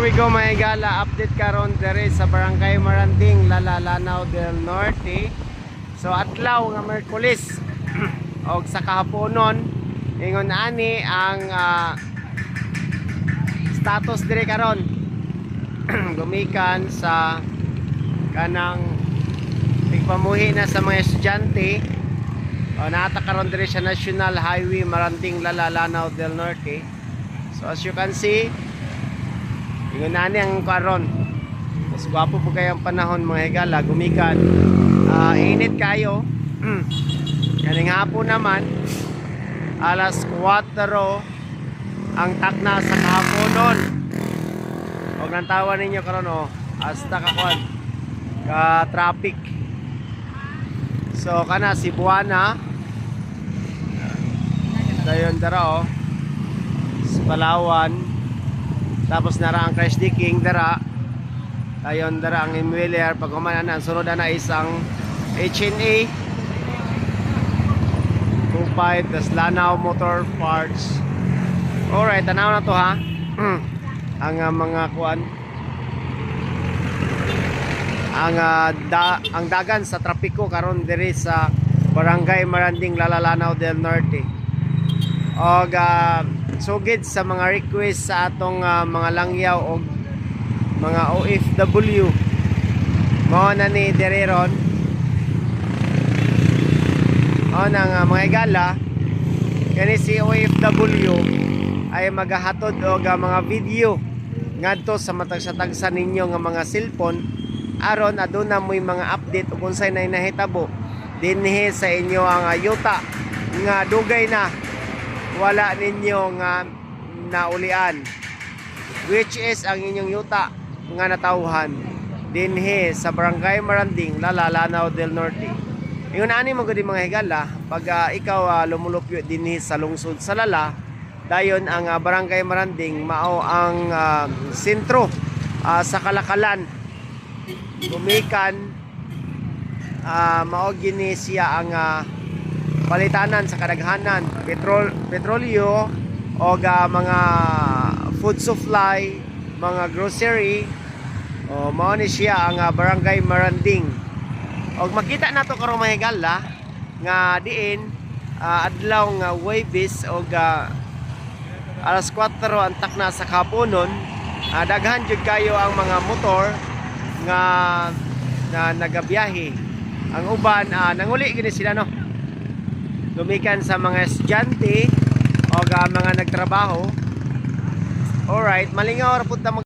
we go mga igala, update karon dere sa Barangay Maranding, Lanao del Norte. So adlaw nga Miyerkules og sa kahaponon ingon ani ang status dire karon. Gumikan sa kanang tigpamuhi na sa mga estudyante. Naata karon dire sa National Highway Maranding, Lanao del Norte. So as you can see, ingon nani ang karon. Mas gwapo po kayang panahon mga higala, gumikan. Init kayo. Kaning hapon naman, alas 4 ang takna sa kahaponon. Huwag nang tawa ninyo karon hasta kakuan ka traffic. So kana Cebuana dayon dara sa Palawan. Tapos nara ang Crash King dara. Dayon dara ang Imwiller. Pag humanan ang sunod na isang HNA 25, tas Lanao Motor Parts. Alright, tanaw na to ha. Ang mga kuan, ang dagan sa trapiko karon diri sa Barangay Maranding, Lanao del Norte. Og sugid sa mga request sa atong mga langyaw o mga OFW mo na ni Dereron o nang mga igala kani si OFW ay magahatod og mga video ngadto sa matag-tagsa ninyo nga mga cellphone aron aduna mo'y mga update ug unsay nay nahitabo dinhi sa inyo ang yuta nga dugay na wala ninyo nga naulian, which is ang inyong yuta nga natawhan dinhi sa Barangay Maranding, Lanao del Norte. Ingon ani mo gud mga higala, pag ikaw lumulupyo dinhi sa lungsod sa Lala, dayon ang Barangay Maranding mao ang sentro sa kalakalan. Gumikan mao gini siya ang palitanan sa kadaghanan petrolyo o mga food supply, mga grocery. Mao ni siya ang Barangay Maranding. Og makita nato karon mga higala nga diin adlaw nga Huwebes og alas 4 ang takna sa kahaponon, daghan jud kayo ang mga motor nga nagabiyahe. Ang uban nanguli gini sila gumikan sa mga estudyante o mga nagtrabaho. Alright, malingaw ra pud ta